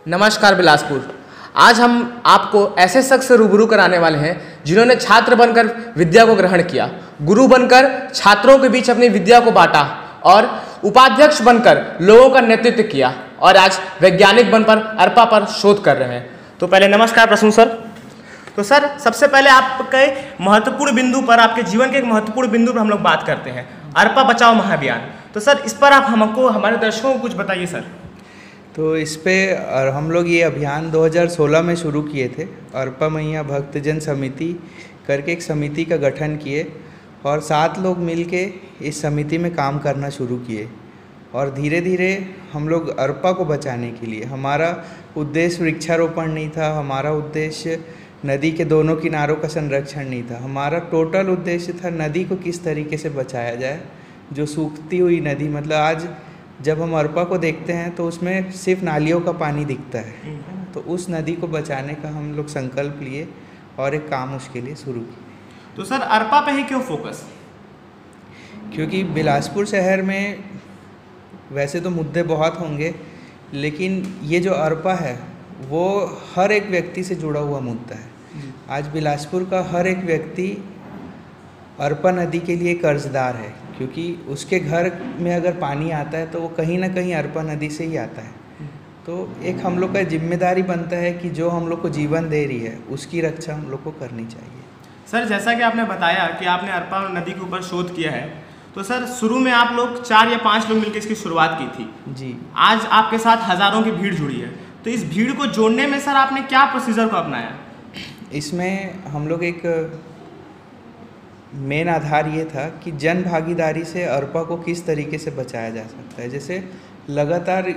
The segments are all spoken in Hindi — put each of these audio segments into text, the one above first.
नमस्कार बिलासपुर। आज हम आपको ऐसे शख्स से रूबरू कराने वाले हैं जिन्होंने छात्र बनकर विद्या को ग्रहण किया, गुरु बनकर छात्रों के बीच अपनी विद्या को बांटा और उपाध्यक्ष बनकर लोगों का नेतृत्व किया और आज वैज्ञानिक बनकर अरपा पर शोध कर रहे हैं। तो पहले नमस्कार प्रसून सर। तो सर, सबसे पहले आपके महत्वपूर्ण बिंदु पर, आपके जीवन के एक महत्वपूर्ण बिंदु पर हम लोग बात करते हैं, अरपा बचाओ महाअभियान। तो सर, इस पर आप हमको, हमारे दर्शकों को कुछ बताइए सर। तो इस पे हम लोग ये अभियान 2016 में शुरू किए थे। अरपा मैया भक्तजन समिति करके एक समिति का गठन किए और 7 लोग मिलके इस समिति में काम करना शुरू किए और धीरे धीरे हम लोग अरपा को बचाने के लिए, हमारा उद्देश्य वृक्षारोपण नहीं था, हमारा उद्देश्य नदी के दोनों किनारों का संरक्षण नहीं था, हमारा टोटल उद्देश्य था नदी को किस तरीके से बचाया जाए। जो सूखती हुई नदी, मतलब आज जब हम अरपा को देखते हैं तो उसमें सिर्फ नालियों का पानी दिखता है, तो उस नदी को बचाने का हम लोग संकल्प लिए और एक काम उसके लिए शुरू किया। तो सर, अरपा पे ही क्यों फोकस? क्योंकि बिलासपुर शहर में वैसे तो मुद्दे बहुत होंगे, लेकिन ये जो अरपा है वो हर एक व्यक्ति से जुड़ा हुआ मुद्दा है। आज बिलासपुर का हर एक व्यक्ति अरपा नदी के लिए कर्जदार है, क्योंकि उसके घर में अगर पानी आता है तो वो कहीं ना कहीं अरपा नदी से ही आता है। तो एक हम लोग का जिम्मेदारी बनता है कि जो हम लोग को जीवन दे रही है उसकी रक्षा हम लोग को करनी चाहिए। सर, जैसा कि आपने बताया कि आपने अरपा नदी के ऊपर शोध किया है, तो सर शुरू में आप लोग 4 या 5 लोग मिलकर इसकी शुरुआत की थी जी। आज आपके साथ हज़ारों की भीड़ जुड़ी है, तो इस भीड़ को जोड़ने में सर आपने क्या प्रोसीजर को अपनाया? इसमें हम लोग एक मेन आधार ये था कि जन भागीदारी से अरपा को किस तरीके से बचाया जा सकता है। जैसे लगातार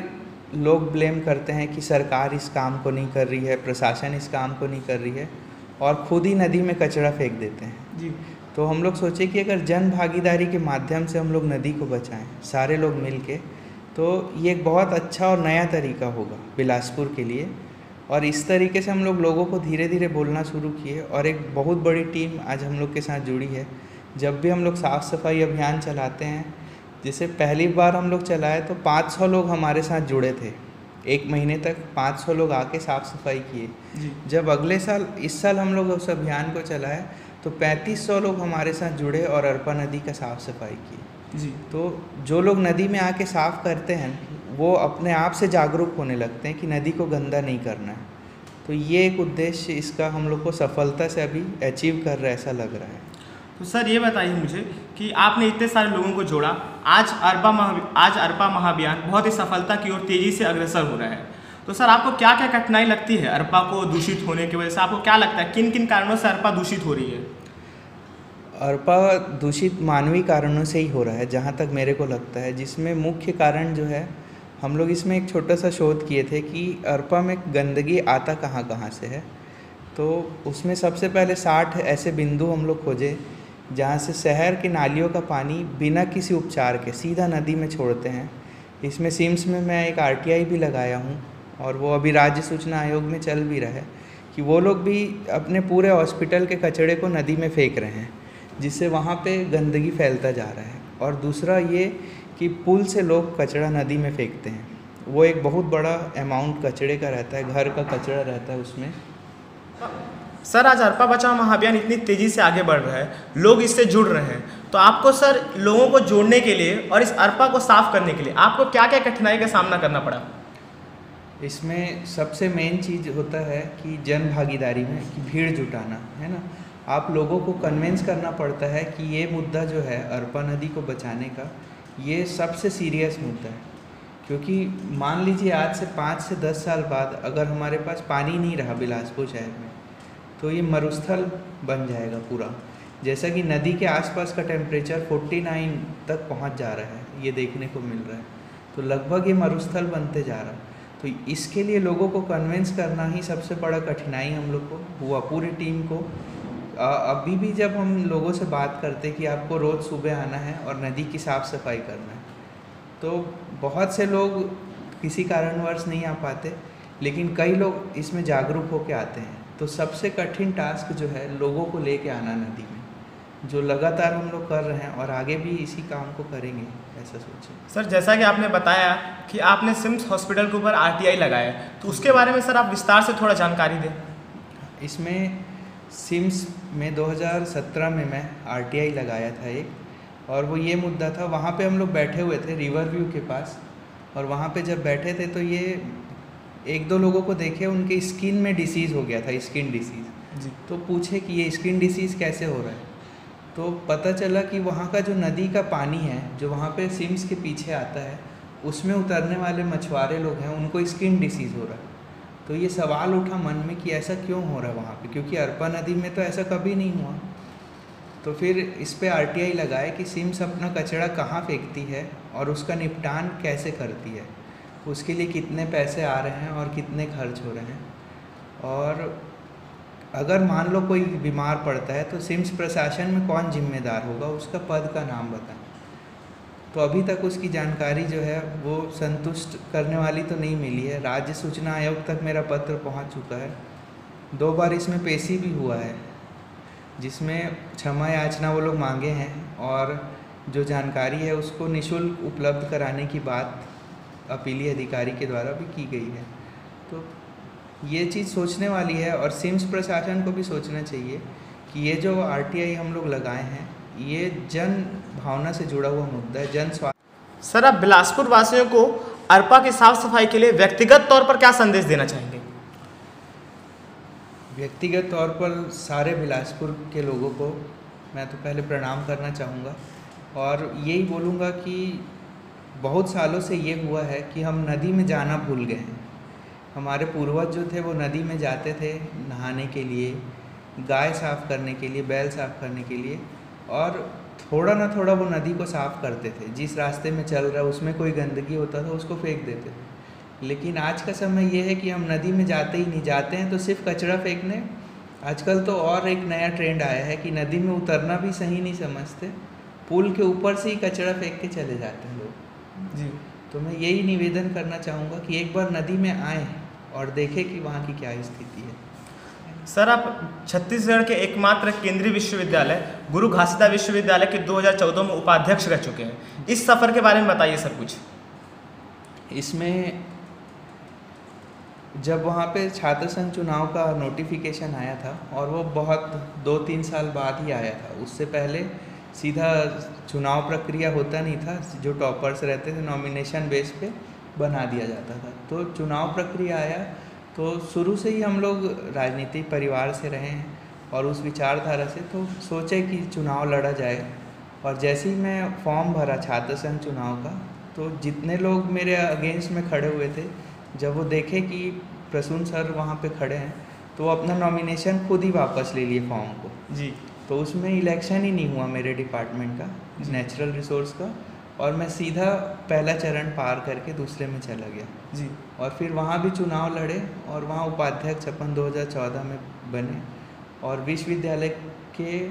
लोग ब्लेम करते हैं कि सरकार इस काम को नहीं कर रही है, प्रशासन इस काम को नहीं कर रही है और खुद ही नदी में कचरा फेंक देते हैं जी। तो हम लोग सोचे कि अगर जन भागीदारी के माध्यम से हम लोग नदी को बचाएं, सारे लोग मिल के, तो ये एक बहुत अच्छा और नया तरीका होगा बिलासपुर के लिए। और इस तरीके से हम लोग लोगों को धीरे धीरे बोलना शुरू किए और एक बहुत बड़ी टीम आज हम लोग के साथ जुड़ी है। जब भी हम लोग साफ़ सफाई अभियान चलाते हैं, जैसे पहली बार हम लोग चलाए तो 500 लोग हमारे साथ जुड़े थे। 1 महीने तक 500 लोग आके साफ़ सफाई किए। जब अगले साल, इस साल हम लोग उस अभियान को चलाए तो 3500 लोग हमारे साथ जुड़े और अरपा नदी का साफ़ सफाई की जी। तो जो लोग नदी में आके साफ़ करते हैं वो अपने आप से जागरूक होने लगते हैं कि नदी को गंदा नहीं करना है। तो ये एक उद्देश्य इसका हम लोग को सफलता से अभी अचीव कर रहा है, ऐसा लग रहा है। तो सर, ये बताइए मुझे कि आपने इतने सारे लोगों को जोड़ा, आज अरपा महाअभियान बहुत ही सफलता की ओर तेज़ी से अग्रसर हो रहा है। तो सर, आपको क्या क्या कठिनाई लगती है अरपा को दूषित होने की वजह से? आपको क्या लगता है किन किन कारणों से अरपा दूषित हो रही है? अरपा दूषित मानवीय कारणों से ही हो रहा है जहाँ तक मेरे को लगता है, जिसमें मुख्य कारण जो है, हम लोग इसमें एक छोटा सा शोध किए थे कि अरपा में गंदगी आता कहाँ कहाँ से है। तो उसमें सबसे पहले 60 ऐसे बिंदु हम लोग खोजे जहाँ से शहर के नालियों का पानी बिना किसी उपचार के सीधा नदी में छोड़ते हैं। इसमें सिम्स में मैं एक RTI भी लगाया हूँ और वो अभी राज्य सूचना आयोग में चल भी रहा है कि वो लोग भी अपने पूरे हॉस्पिटल के कचरे को नदी में फेंक रहे हैं, जिससे वहाँ पे गंदगी फैलता जा रहा है। और दूसरा ये कि पुल से लोग कचरा नदी में फेंकते हैं, वो एक बहुत बड़ा अमाउंट कचरे का रहता है, घर का कचरा रहता है उसमें। सर, आज अरपा बचाओ महाअभियान इतनी तेज़ी से आगे बढ़ रहा है, लोग इससे जुड़ रहे हैं, तो आपको सर लोगों को जोड़ने के लिए और इस अरपा को साफ करने के लिए आपको क्या क्या कठिनाई का सामना करना पड़ा? इसमें सबसे मेन चीज़ होता है कि जन भागीदारी में कि भीड़ जुटाना है ना। आप लोगों को कन्विंस करना पड़ता है कि ये मुद्दा जो है अरपा नदी को बचाने का, ये सबसे सीरियस मुद्दा है। क्योंकि मान लीजिए आज से 5 से 10 साल बाद अगर हमारे पास पानी नहीं रहा बिलासपुर शहर में, तो ये मरुस्थल बन जाएगा पूरा। जैसा कि नदी के आसपास का टेम्परेचर 49 तक पहुंच जा रहा है, ये देखने को मिल रहा है, तो लगभग ये मरुस्थल बनते जा रहा है। तो इसके लिए लोगों को कन्विंस करना ही सबसे बड़ा कठिनाई हम लोग को हुआ, पूरी टीम को। अभी भी जब हम लोगों से बात करते कि आपको रोज़ सुबह आना है और नदी की साफ़ सफाई करना है, तो बहुत से लोग किसी कारणवश नहीं आ पाते, लेकिन कई लोग इसमें जागरूक होकर आते हैं। तो सबसे कठिन टास्क जो है लोगों को लेके आना नदी में, जो लगातार हम लोग कर रहे हैं और आगे भी इसी काम को करेंगे, ऐसा सोचिए। सर जैसा कि आपने बताया कि आपने सिम्स हॉस्पिटल के ऊपर RTI लगाया है, तो उसके बारे में सर आप विस्तार से थोड़ा जानकारी दें। इसमें सिम्स में 2017 में मैं RTI लगाया था एक, और वो ये मुद्दा था, वहाँ पे हम लोग बैठे हुए थे रिवर व्यू के पास, और वहाँ पे जब बैठे थे तो ये 1-2 लोगों को देखे उनके स्किन में डिसीज़ हो गया था, स्किन डिसीज़ जी। तो पूछे कि ये स्किन डिसीज़ कैसे हो रहा है, तो पता चला कि वहाँ का जो नदी का पानी है जो वहाँ पे सिम्स के पीछे आता है, उसमें उतरने वाले मछुआरे लोग हैं, उनको स्किन डिसीज़ हो रहा है। तो ये सवाल उठा मन में कि ऐसा क्यों हो रहा है वहाँ पे, क्योंकि अरपा नदी में तो ऐसा कभी नहीं हुआ। तो फिर इस पे RTI लगाए कि सिम्स अपना कचरा कहाँ फेंकती है और उसका निपटान कैसे करती है, उसके लिए कितने पैसे आ रहे हैं और कितने खर्च हो रहे हैं, और अगर मान लो कोई बीमार पड़ता है तो सिम्स प्रशासन में कौन जिम्मेदार होगा, उसका पद का नाम बताएं। तो अभी तक उसकी जानकारी जो है वो संतुष्ट करने वाली तो नहीं मिली है। राज्य सूचना आयोग तक मेरा पत्र पहुंच चुका है, 2 बार इसमें पेशी भी हुआ है, जिसमें क्षमा याचना वो लोग मांगे हैं, और जो जानकारी है उसको निःशुल्क उपलब्ध कराने की बात अपीलीय अधिकारी के द्वारा भी की गई है। तो ये चीज़ सोचने वाली है, और सिम्स प्रशासन को भी सोचना चाहिए कि ये जो RTI हम लोग लगाए हैं ये जन भावना से जुड़ा हुआ मुद्दा है, जन स्वास्थ्य। सर आप बिलासपुर वासियों को अरपा की साफ सफाई के लिए व्यक्तिगत तौर पर क्या संदेश देना चाहेंगे? व्यक्तिगत तौर पर सारे बिलासपुर के लोगों को मैं तो पहले प्रणाम करना चाहूँगा, और यही बोलूँगा कि बहुत सालों से ये हुआ है कि हम नदी में जाना भूल गए हैं। हमारे पूर्वज जो थे वो नदी में जाते थे नहाने के लिए, गाय साफ़ करने के लिए, बैल साफ़ करने के लिए, और थोड़ा ना थोड़ा वो नदी को साफ़ करते थे। जिस रास्ते में चल रहा है उसमें कोई गंदगी होता था उसको फेंक देते थे। लेकिन आज का समय ये है कि हम नदी में जाते ही नहीं, जाते हैं तो सिर्फ कचरा फेंकने। आजकल तो और एक नया ट्रेंड आया है कि नदी में उतरना भी सही नहीं समझते, पुल के ऊपर से ही कचरा फेंक के चले जाते हैं लोग जी। तो मैं यही निवेदन करना चाहूँगा कि एक बार नदी में आएँ और देखें कि वहाँ की क्या स्थिति है। सर आप छत्तीसगढ़ के एकमात्र केंद्रीय विश्वविद्यालय गुरु घासीदास विश्वविद्यालय के 2014 में उपाध्यक्ष रह चुके हैं। इस सफ़र के बारे में बताइए सर कुछ। इसमें जब वहाँ पे छात्र संघ चुनाव का नोटिफिकेशन आया था, और वो बहुत 2-3 साल बाद ही आया था, उससे पहले सीधा चुनाव प्रक्रिया होता नहीं था, जो टॉपर्स रहते थे नॉमिनेशन बेस पे बना दिया जाता था। तो चुनाव प्रक्रिया आया तो शुरू से ही हम लोग राजनीतिक परिवार से रहे हैं और उस विचारधारा से, तो सोचे कि चुनाव लड़ा जाए। और जैसे ही मैं फॉर्म भरा छात्र संघ चुनाव का, तो जितने लोग मेरे अगेंस्ट में खड़े हुए थे, जब वो देखे कि प्रसून सर वहाँ पे खड़े हैं, तो वो अपना नॉमिनेशन खुद ही वापस ले लिए फॉर्म को। जी। तो उसमें इलेक्शन ही नहीं हुआ मेरे डिपार्टमेंट का, नेचुरल रिसोर्स का, और मैं सीधा पहला चरण पार करके दूसरे में चला गया। जी। और फिर वहाँ भी चुनाव लड़े, और वहाँ उपाध्यक्ष अपन 2014 में बने, और विश्वविद्यालय के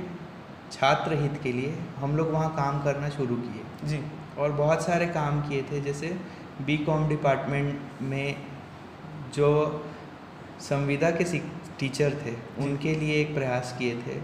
छात्र हित के लिए हम लोग वहाँ काम करना शुरू किए। जी। और बहुत सारे काम किए थे, जैसे BCom डिपार्टमेंट में जो संविदा के टीचर थे उनके लिए एक प्रयास किए थे,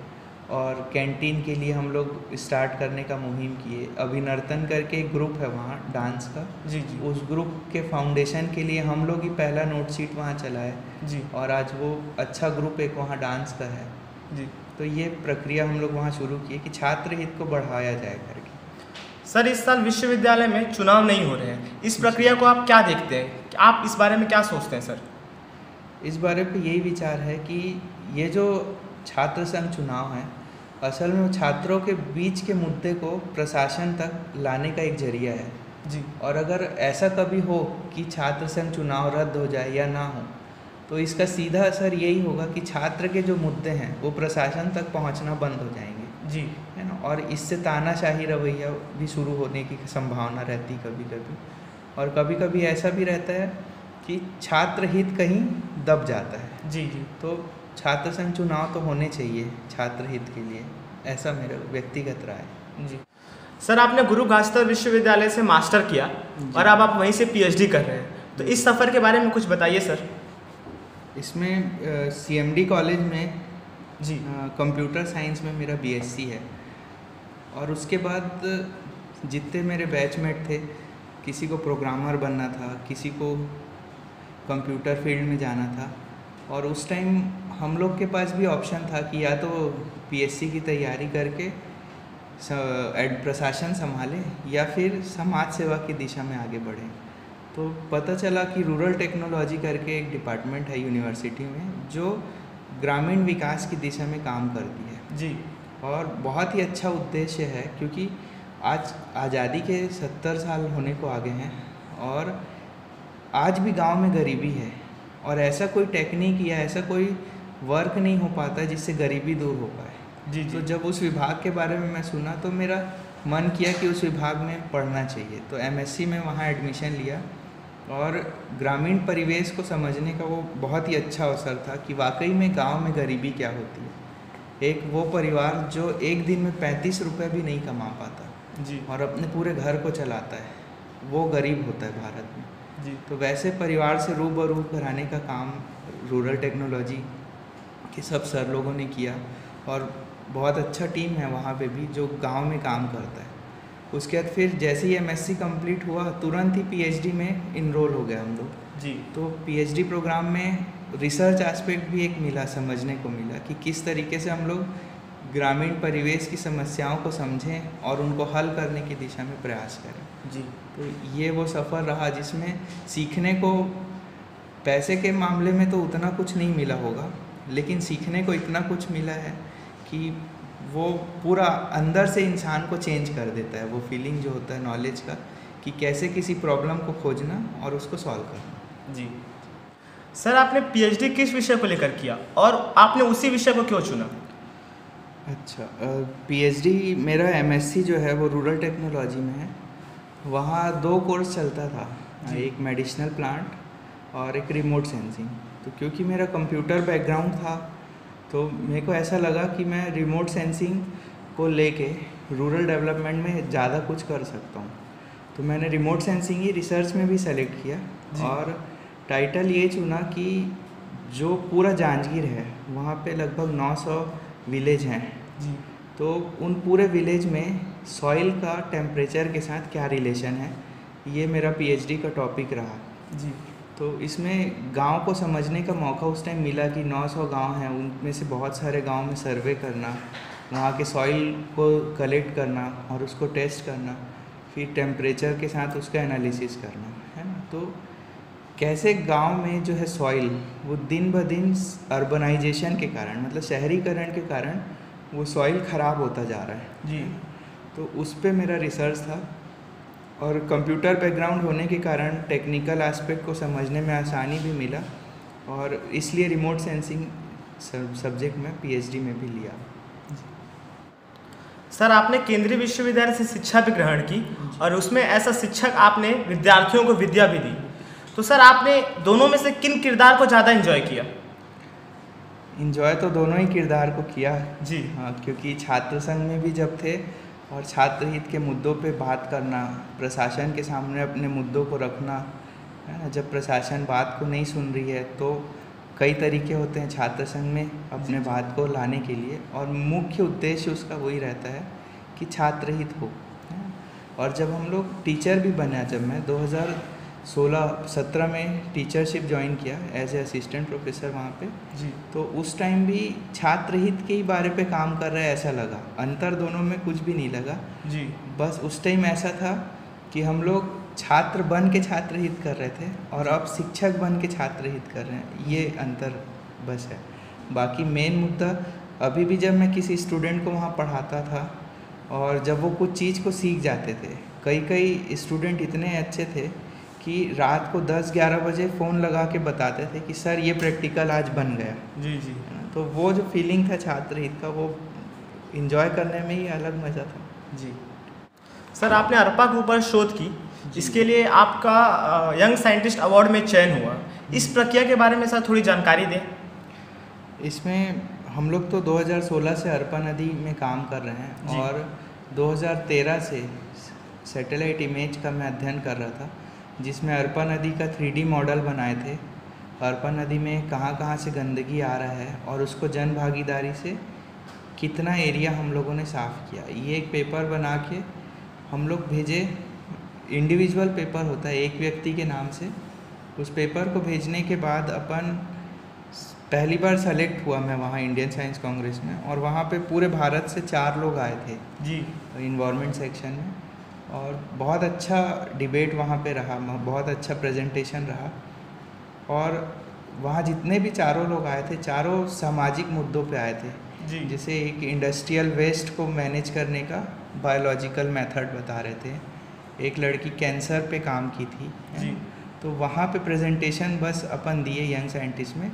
और कैंटीन के लिए हम लोग स्टार्ट करने का मुहिम किए। अभिनर्तन करके एक ग्रुप है वहाँ डांस का, जी। जी। उस ग्रुप के फाउंडेशन के लिए हम लोग ही पहला नोट शीट वहाँ चलाए। जी। और आज वो अच्छा ग्रुप एक वहाँ डांस का है। जी। तो ये प्रक्रिया हम लोग वहाँ शुरू किए कि छात्र हित को बढ़ाया जाए करके। सर इस साल विश्वविद्यालय में चुनाव नहीं हो रहे हैं, इस प्रक्रिया को आप क्या देखते हैं? आप इस बारे में क्या सोचते हैं सर? इस बारे पे यही विचार है कि ये जो छात्र संघ चुनाव है, असल में छात्रों के बीच के मुद्दे को प्रशासन तक लाने का एक जरिया है। जी। और अगर ऐसा कभी हो कि छात्र संघ चुनाव रद्द हो जाए या ना हो, तो इसका सीधा असर यही होगा कि छात्र के जो मुद्दे हैं वो प्रशासन तक पहुंचना बंद हो जाएंगे। जी। है ना, और इससे तानाशाही रवैया भी शुरू होने की संभावना रहती कभी कभी। और कभी कभी ऐसा भी रहता है कि छात्र हित कहीं दब जाता है। जी। जी। तो छात्र संघ चुनाव तो होने चाहिए छात्र हित के लिए, ऐसा मेरा व्यक्तिगत राय है। जी। सर आपने गुरु घासीदास विश्वविद्यालय से मास्टर किया और अब आप वहीं से PhD कर रहे हैं, तो इस सफ़र के बारे में कुछ बताइए सर। इसमें CMD कॉलेज में जी। कंप्यूटर साइंस में मेरा BSc है। और उसके बाद जितने मेरे बैचमेट थे, किसी को प्रोग्रामर बनना था, किसी को कंप्यूटर फील्ड में जाना था, और उस टाइम हम लोग के पास भी ऑप्शन था कि या तो पीएससी की तैयारी करके प्रशासन संभालें या फिर समाज सेवा की दिशा में आगे बढ़ें। तो पता चला कि रूरल टेक्नोलॉजी करके एक डिपार्टमेंट है यूनिवर्सिटी में जो ग्रामीण विकास की दिशा में काम करती है जी। और बहुत ही अच्छा उद्देश्य है, क्योंकि आज आज़ादी के 70 साल होने को आगे हैं और आज भी गांव में गरीबी है, और ऐसा कोई टेक्निक या ऐसा कोई वर्क नहीं हो पाता जिससे गरीबी दूर हो पाए। जी जी। तो जब उस विभाग के बारे में मैं सुना तो मेरा मन किया कि उस विभाग में पढ़ना चाहिए, तो एमएससी में वहाँ एडमिशन लिया और ग्रामीण परिवेश को समझने का वो बहुत ही अच्छा अवसर था कि वाकई में गांव में गरीबी क्या होती है। एक वो परिवार जो एक दिन में 35 रुपये भी नहीं कमा पाता जी। और अपने पूरे घर को चलाता है, वो गरीब होता है भारत में। जी। तो वैसे परिवार से रूबरू कराने का काम रूरल टेक्नोलॉजी के सब सर लोगों ने किया और बहुत अच्छा टीम है वहाँ पे भी जो गांव में काम करता है। उसके बाद फिर जैसे ही एमएससी कंप्लीट हुआ तुरंत ही पीएचडी में इनरोल हो गया हम लोग जी। तो पीएचडी प्रोग्राम में रिसर्च एस्पेक्ट भी एक मिला, समझने को मिला कि किस तरीके से हम लोग ग्रामीण परिवेश की समस्याओं को समझें और उनको हल करने की दिशा में प्रयास करें। जी। तो ये वो सफ़र रहा जिसमें सीखने को, पैसे के मामले में तो उतना कुछ नहीं मिला होगा, लेकिन सीखने को इतना कुछ मिला है कि वो पूरा अंदर से इंसान को चेंज कर देता है। वो फीलिंग जो होता है नॉलेज का कि कैसे किसी प्रॉब्लम को खोजना और उसको सॉल्व करना। जी सर, आपने पीएचडी किस विषय को लेकर किया और आपने उसी विषय को क्यों चुना? अच्छा, पीएचडी मेरा एमएससी जो है वो रूरल टेक्नोलॉजी में है। वहाँ 2 कोर्स चलता था, एक मेडिसिनल प्लांट और एक रिमोट सेंसिंग। तो क्योंकि मेरा कंप्यूटर बैकग्राउंड था तो मेरे को ऐसा लगा कि मैं रिमोट सेंसिंग को लेके रूरल डेवलपमेंट में ज़्यादा कुछ कर सकता हूँ। तो मैंने रिमोट सेंसिंग ही रिसर्च में भी सेलेक्ट किया और टाइटल ये चुना कि जो पूरा जांजगीर है वहाँ पे लगभग 900 विलेज हैं जी। तो उन पूरे विलेज में सॉइल का टेम्परेचर के साथ क्या रिलेशन है, ये मेरा पीएचडी का टॉपिक रहा। जी। तो इसमें गांव को समझने का मौका उस टाइम मिला कि 900 गांव हैं, उनमें से बहुत सारे गांव में सर्वे करना, वहाँ के सॉइल को कलेक्ट करना और उसको टेस्ट करना, फिर टेम्परेचर के साथ उसका एनालिसिस करना, है ना। तो कैसे गांव में जो है सॉइल वो दिन ब दिन अर्बनाइजेशन के कारण, मतलब शहरीकरण के कारण वो सॉइल ख़राब होता जा रहा है जी। तो उस पे मेरा रिसर्च था और कंप्यूटर बैकग्राउंड होने के कारण टेक्निकल एस्पेक्ट को समझने में आसानी भी मिला और इसलिए रिमोट सेंसिंग सब्जेक्ट में पीएचडी में भी लिया। सर, आपने केंद्रीय विश्वविद्यालय से शिक्षा भी ग्रहण की और उसमें ऐसा शिक्षक आपने विद्यार्थियों को विद्या भी दी। तो सर, आपने दोनों में से किन किरदार को ज़्यादा एंजॉय किया? एंजॉय तो दोनों ही किरदार को किया जी। हाँ, क्योंकि छात्र संघ में भी जब थे और छात्र हित के मुद्दों पे बात करना, प्रशासन के सामने अपने मुद्दों को रखना, है ना। जब प्रशासन बात को नहीं सुन रही है तो कई तरीके होते हैं छात्र संघ में अपने बात को लाने के लिए और मुख्य उद्देश्य उसका वही रहता है कि छात्र हित हो। और जब हम लोग टीचर भी बने, जब मैं 2016-17 में टीचरशिप ज्वाइन किया एज ए असिस्टेंट प्रोफेसर वहाँ पे जी। तो उस टाइम भी छात्र हित के ही बारे पे काम कर रहा है ऐसा लगा, अंतर दोनों में कुछ भी नहीं लगा जी। बस उस टाइम ऐसा था कि हम लोग छात्र बन के छात्र हित कर रहे थे और अब शिक्षक बन के छात्र हित कर रहे हैं, ये अंतर बस है। बाकी मेन मुद्दा अभी भी जब मैं किसी स्टूडेंट को वहाँ पढ़ाता था और जब वो कुछ चीज़ को सीख जाते थे, कई स्टूडेंट इतने अच्छे थे कि रात को 10-11 बजे फ़ोन लगा के बताते थे कि सर ये प्रैक्टिकल आज बन गया। जी जी। तो वो जो फीलिंग था छात्र हित का वो इन्जॉय करने में ही अलग मज़ा था। जी। सर, आपने अरपा के ऊपर शोध की, इसके लिए आपका यंग साइंटिस्ट अवार्ड में चयन हुआ। इस प्रक्रिया के बारे में सर थोड़ी जानकारी दें। इसमें हम लोग तो 2016 से अरपा नदी में काम कर रहे हैं और 2013 से सैटेलाइट इमेज का मैं अध्ययन कर रहा था जिसमें अरपा नदी का 3D मॉडल बनाए थे। अरपा नदी में कहाँ कहाँ से गंदगी आ रहा है और उसको जन भागीदारी से कितना एरिया हम लोगों ने साफ़ किया। ये एक पेपर बना के हम लोग भेजे, इंडिविजुअल पेपर होता है एक व्यक्ति के नाम से। उस पेपर को भेजने के बाद अपन पहली बार सेलेक्ट हुआ मैं वहाँ इंडियन साइंस कांग्रेस में, और वहाँ पे पूरे भारत से 4 लोग आए थे जी इन्वायरमेंट सेक्शन में, और बहुत अच्छा डिबेट वहाँ पे रहा, बहुत अच्छा प्रेजेंटेशन रहा। और वहाँ जितने भी चारों लोग आए थे, चारों सामाजिक मुद्दों पे आए थे जी जैसे एक इंडस्ट्रियल वेस्ट को मैनेज करने का बायोलॉजिकल मेथड बता रहे थे, एक लड़की कैंसर पे काम की थी जी। तो वहाँ पे प्रेजेंटेशन बस अपन दिए यंग साइंटिस्ट में,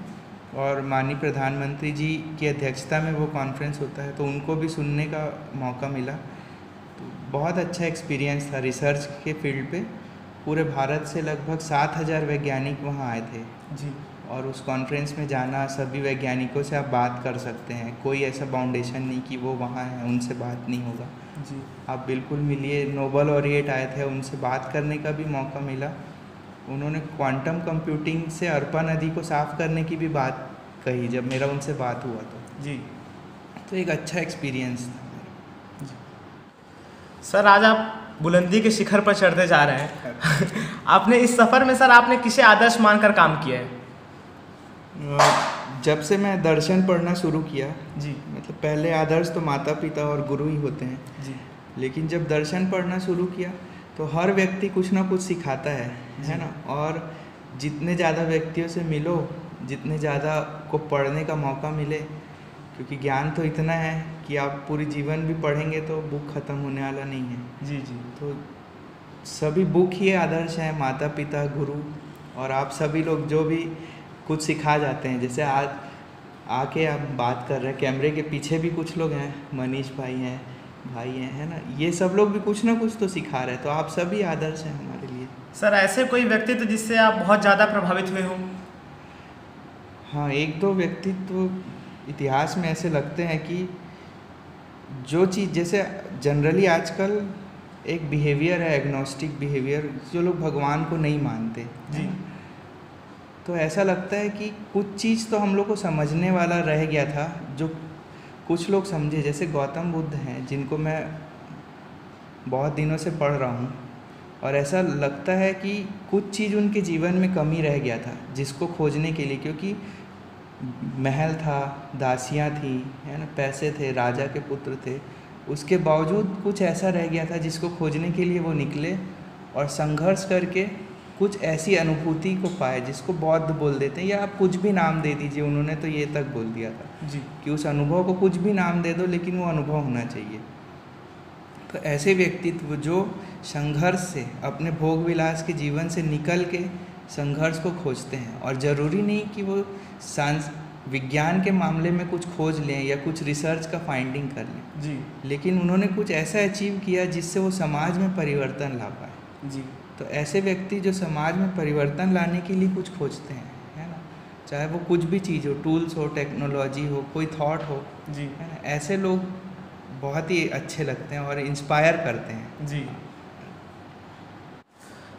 और माननीय प्रधानमंत्री जी की अध्यक्षता में वो कॉन्फ्रेंस होता है तो उनको भी सुनने का मौका मिला। तो बहुत अच्छा एक्सपीरियंस था रिसर्च के फील्ड पे। पूरे भारत से लगभग 7,000 वैज्ञानिक वहाँ आए थे जी और उस कॉन्फ्रेंस में जाना, सभी वैज्ञानिकों से आप बात कर सकते हैं, कोई ऐसा बाउंडेशन नहीं कि वो वहाँ हैं उनसे बात नहीं होगा जी। आप बिल्कुल मिलिए। नोबेल लॉरिएट आए थे, उनसे बात करने का भी मौका मिला। उन्होंने क्वांटम कंप्यूटिंग से अरपा नदी को साफ़ करने की भी बात कही जब मेरा उनसे बात हुआ जी। तो एक अच्छा एक्सपीरियंस था। सर आज आप बुलंदी के शिखर पर चढ़ते जा रहे हैं आपने इस सफ़र में सर आपने किसे आदर्श मानकर काम किया है? जब से मैं दर्शन पढ़ना शुरू किया जी मतलब पहले आदर्श तो माता पिता और गुरु ही होते हैं जी लेकिन जब दर्शन पढ़ना शुरू किया तो हर व्यक्ति कुछ ना कुछ सिखाता है ना। और जितने ज़्यादा व्यक्तियों से मिलो, जितने ज़्यादा को पढ़ने का मौका मिले, क्योंकि ज्ञान तो इतना है कि आप पूरी जीवन भी पढ़ेंगे तो बुक ख़त्म होने वाला नहीं है। जी जी। तो सभी बुक ही आदर्श हैं, माता पिता गुरु और आप सभी लोग जो भी कुछ सिखा जाते हैं। जैसे आज आके आप बात कर रहे हैं, कैमरे के पीछे भी कुछ लोग हैं, मनीष भाई हैं, भाई हैं, है ना, ये सब लोग भी कुछ ना कुछ तो सिखा रहे हैं। तो आप सभी आदर्श हैं हमारे लिए। सर ऐसे कोई व्यक्तित्व जिससे आप बहुत ज़्यादा प्रभावित हुए हों? हाँ, एक दो व्यक्तित्व इतिहास में ऐसे लगते हैं कि जो चीज़ जैसे जनरली आजकल एक बिहेवियर है एग्नोस्टिक बिहेवियर, जो लोग भगवान को नहीं मानते जी। तो ऐसा लगता है कि कुछ चीज़ तो हम लोग को समझने वाला रह गया था जो कुछ लोग समझे। जैसे गौतम बुद्ध हैं जिनको मैं बहुत दिनों से पढ़ रहा हूँ और ऐसा लगता है कि कुछ चीज़ उनके जीवन में कमी रह गया था जिसको खोजने के लिए, क्योंकि महल था, दासियाँ थी, है ना, पैसे थे, राजा के पुत्र थे, उसके बावजूद कुछ ऐसा रह गया था जिसको खोजने के लिए वो निकले और संघर्ष करके कुछ ऐसी अनुभूति को पाए जिसको बौद्ध बोल देते हैं, या आप कुछ भी नाम दे दीजिए, उन्होंने तो ये तक बोल दिया था जी कि उस अनुभव को कुछ भी नाम दे दो लेकिन वो अनुभव होना चाहिए। तो ऐसे व्यक्तित्व जो संघर्ष से, अपने भोग विलास के जीवन से निकल के संघर्ष को खोजते हैं, और ज़रूरी नहीं कि वो विज्ञान के मामले में कुछ खोज लें या कुछ रिसर्च का फाइंडिंग कर लें जी, लेकिन उन्होंने कुछ ऐसा अचीव किया जिससे वो समाज में परिवर्तन ला पाए जी। तो ऐसे व्यक्ति जो समाज में परिवर्तन लाने के लिए कुछ खोजते हैं, है ना, चाहे वो कुछ भी चीज़ हो, टूल्स हो, टेक्नोलॉजी हो, कोई थॉट हो, जी है ना, ऐसे लोग बहुत ही अच्छे लगते हैं और इंस्पायर करते हैं। जी।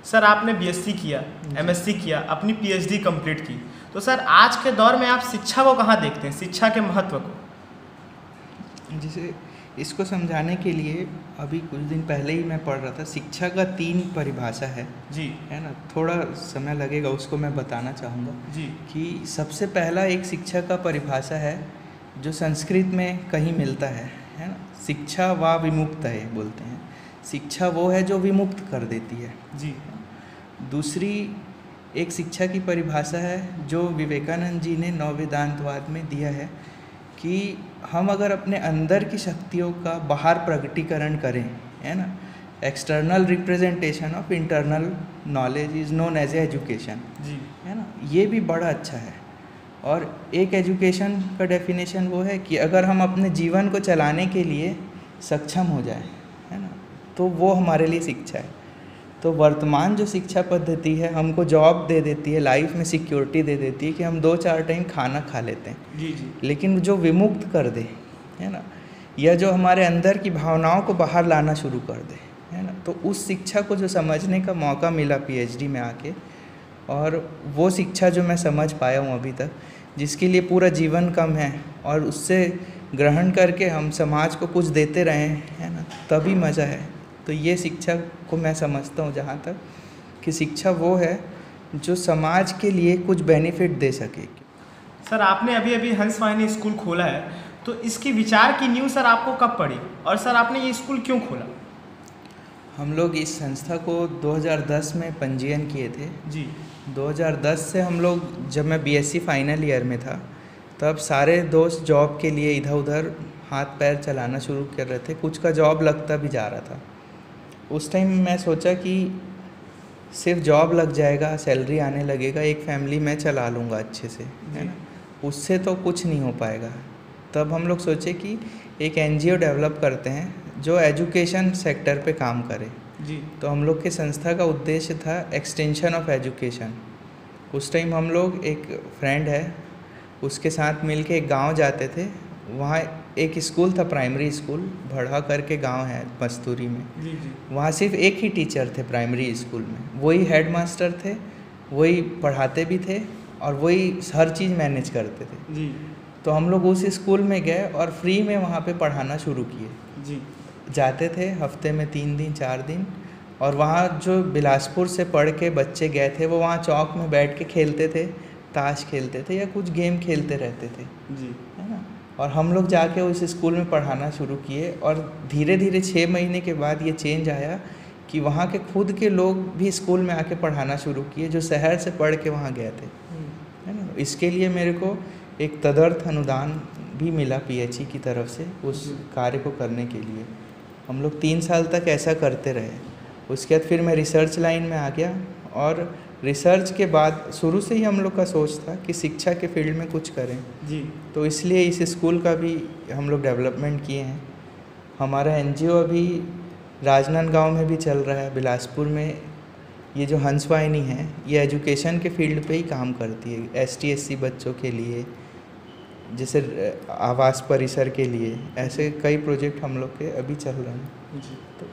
सर आपने बीएससी किया, एमएससी किया, अपनी पीएचडी कंप्लीट की, तो सर आज के दौर में आप शिक्षा को कहाँ देखते हैं, शिक्षा के महत्व को? जिसे इसको समझाने के लिए अभी कुछ दिन पहले ही मैं पढ़ रहा था, शिक्षा का 3 परिभाषा है जी, है ना, थोड़ा समय लगेगा उसको मैं बताना चाहूँगा जी कि सबसे पहला एक शिक्षा का परिभाषा है जो संस्कृत में कहीं मिलता है ना, शिक्षा वा विमुक्त है बोलते हैं। शिक्षा वो है जो विमुक्त कर देती है जी। दूसरी एक शिक्षा की परिभाषा है जो विवेकानंद जी ने नववेदांतवाद में दिया है कि हम अगर अपने अंदर की शक्तियों का बाहर प्रकटीकरण करें, है ना, external representation of internal knowledge is known as education, जी, है ना, ये भी बड़ा अच्छा है। और एक एजुकेशन का डेफिनेशन वो है कि अगर हम अपने जीवन को चलाने के लिए सक्षम हो जाए, है ना, तो वो हमारे लिए शिक्षा है। तो वर्तमान जो शिक्षा पद्धति है हमको जॉब दे देती है, लाइफ में सिक्योरिटी दे देती है कि हम 2-4 टाइम खाना खा लेते हैं, जी जी, लेकिन जो विमुक्त कर दे, है ना, या जो हमारे अंदर की भावनाओं को बाहर लाना शुरू कर दे, है ना, तो उस शिक्षा को जो समझने का मौका मिला पीएचडी में आके, और वो शिक्षा जो मैं समझ पाया हूँ अभी तक, जिसके लिए पूरा जीवन कम है और उससे ग्रहण करके हम समाज को कुछ देते रहें, है ना, तभी मज़ा है। तो ये शिक्षा को मैं समझता हूँ जहाँ तक कि शिक्षा वो है जो समाज के लिए कुछ बेनिफिट दे सके। सर आपने अभी अभी हंस वाहिनी स्कूल खोला है, तो इसकी विचार की नींव सर आपको कब पड़ी, और सर आपने ये स्कूल क्यों खोला? हम लोग इस संस्था को 2010 में पंजीयन किए थे जी। 2010 से हम लोग, जब मैं बीएससी फाइनल ईयर में था, तब सारे दोस्त जॉब के लिए इधर उधर हाथ पैर चलाना शुरू कर रहे थे, कुछ का जॉब लगता भी जा रहा था। उस टाइम मैं सोचा कि सिर्फ जॉब लग जाएगा, सैलरी आने लगेगा, एक फैमिली मैं चला लूँगा अच्छे से, है ना, उससे तो कुछ नहीं हो पाएगा। तब हम लोग सोचे कि एक एनजीओ डेवलप करते हैं जो एजुकेशन सेक्टर पे काम करे। जी। तो हम लोग के संस्था का उद्देश्य था एक्सटेंशन ऑफ एजुकेशन। उस टाइम हम लोग, एक फ्रेंड है उसके साथ मिलके एक गांव जाते थे। वहाँ एक स्कूल था, प्राइमरी स्कूल, भड़ा करके गांव है मस्तूरी में। जी जी। वहाँ सिर्फ एक ही टीचर थे प्राइमरी स्कूल में, वही हेड मास्टर थे, वही पढ़ाते भी थे और वही हर चीज़ मैनेज करते थे। जी। तो हम लोग उस स्कूल में गए और फ्री में वहाँ पे पढ़ाना शुरू किए। जी। जाते थे हफ्ते में 3 दिन 4 दिन, और वहाँ जो बिलासपुर से पढ़ के बच्चे गए थे वो वहाँ चौक में बैठ के खेलते थे, ताश खेलते थे या कुछ गेम खेलते रहते थे, जी, है ना। और हम लोग जाके उस स्कूल में पढ़ाना शुरू किए और धीरे धीरे 6 महीने के बाद ये चेंज आया कि वहाँ के खुद के लोग भी स्कूल में आके पढ़ाना शुरू किए जो शहर से पढ़ के वहाँ गए थे, है ना। इसके लिए मेरे को एक तदर्थ अनुदान भी मिला पीएचई की तरफ से उस कार्य को करने के लिए। हम लोग 3 साल तक ऐसा करते रहे। उसके बाद फिर मैं रिसर्च लाइन में आ गया, और रिसर्च के बाद शुरू से ही हम लोग का सोच था कि शिक्षा के फील्ड में कुछ करें। जी। तो इसलिए इस स्कूल का भी हम लोग डेवलपमेंट किए हैं। हमारा एनजीओ अभी राजनांदगांव में भी चल रहा है, बिलासपुर में। ये जो हंस वाहिनी है ये एजुकेशन के फील्ड पे ही काम करती है, एसटी एससी बच्चों के लिए, जैसे आवास परिसर के लिए, ऐसे कई प्रोजेक्ट हम लोग के अभी चल रहे हैं। जी। तो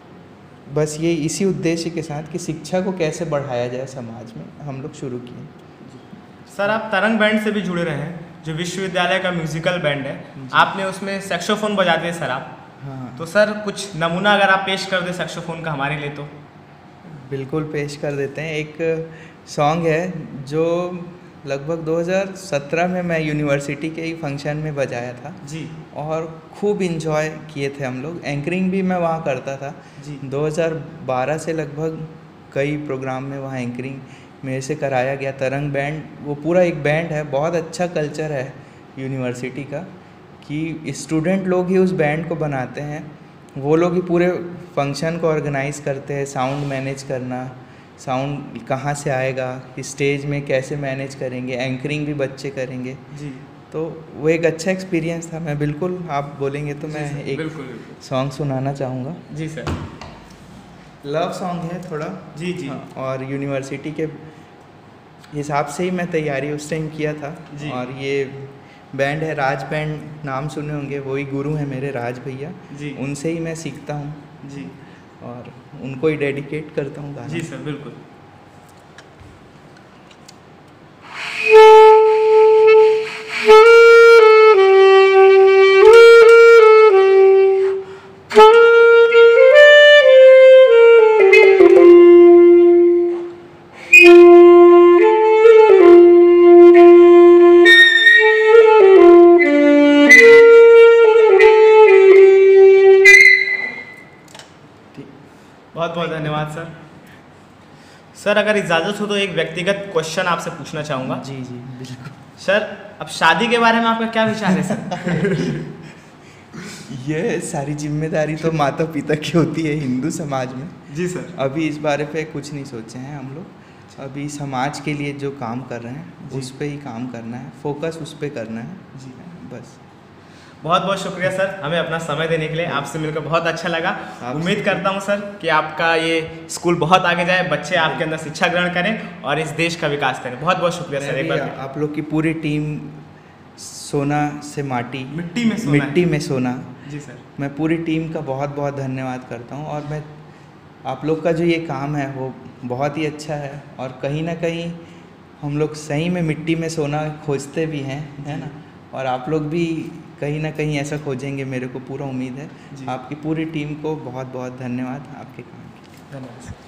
बस ये इसी उद्देश्य के साथ कि शिक्षा को कैसे बढ़ाया जाए समाज में हम लोग शुरू किए। सर आप तरंग बैंड से भी जुड़े रहे हैं, जो विश्वविद्यालय का म्यूजिकल बैंड है। आपने उसमें सैक्सोफोन बजाते हैं सर आप। हाँ, तो सर कुछ नमूना अगर आप पेश कर दें सैक्सोफोन का हमारे लिए तो। बिल्कुल पेश कर देते हैं। एक सॉन्ग है जो लगभग 2017 में मैं यूनिवर्सिटी के ही फंक्शन में बजाया था जी। और खूब इन्जॉय किए थे हम लोग। एंकरिंग भी मैं वहाँ करता था जी। 2012 से लगभग कई प्रोग्राम में वहाँ एंकरिंग मेरे से कराया गया। तरंग बैंड वो पूरा एक बैंड है, बहुत अच्छा कल्चर है यूनिवर्सिटी का कि स्टूडेंट लोग ही उस बैंड को बनाते हैं, वो लोग ही पूरे फंक्शन को ऑर्गेनाइज करते हैं। साउंड मैनेज करना, साउंड कहाँ से आएगा, स्टेज में कैसे मैनेज करेंगे, एंकरिंग भी बच्चे करेंगे। जी। तो वो एक अच्छा एक्सपीरियंस था। मैं बिल्कुल, आप बोलेंगे तो मैं एक सॉन्ग सुनाना चाहूँगा। जी सर। लव सॉन्ग है थोड़ा। जी जी। हाँ, और यूनिवर्सिटी के हिसाब से ही मैं तैयारी उस टाइम किया था। जी। और ये बैंड है राज बैंड, नाम सुने होंगे, वही गुरु हैं मेरे राज भैया। जी। उनसे ही मैं सीखता हूँ जी। और उनको ही डेडिकेट करता हूँ गाना। जी सर बिल्कुल। बहुत बहुत धन्यवाद सर। सर अगर इजाज़त हो तो एक व्यक्तिगत क्वेश्चन आपसे पूछना चाहूँगा। जी जी बिल्कुल। सर अब शादी के बारे में आपका क्या विचार है सर? ये सारी जिम्मेदारी तो माता पिता की होती है हिंदू समाज में। जी सर। अभी इस बारे पे कुछ नहीं सोचे हैं हम लोग। अभी समाज के लिए जो काम कर रहे हैं उस पे ही काम करना है, फोकस उस पे करना है। जी बस। बहुत बहुत शुक्रिया सर हमें अपना समय देने के लिए। आपसे मिलकर बहुत अच्छा लगा। उम्मीद करता हूँ सर कि आपका ये स्कूल बहुत आगे जाए, बच्चे आपके अंदर शिक्षा ग्रहण करें और इस देश का विकास करें। बहुत बहुत शुक्रिया सर। एक बार आप लोग की पूरी टीम सोना से माटी, मिट्टी में सोना। जी सर। मैं पूरी टीम का बहुत बहुत धन्यवाद करता हूँ। और मैं आप लोग का जो ये काम है वो बहुत ही अच्छा है और कहीं ना कहीं हम लोग सही में मिट्टी में सोना खोजते भी हैं, है ना। और आप लोग भी कहीं ना कहीं ऐसा खोजेंगे, मेरे को पूरा उम्मीद है। जी। आपकी पूरी टीम को बहुत बहुत धन्यवाद आपके काम के लिए। धन्यवाद।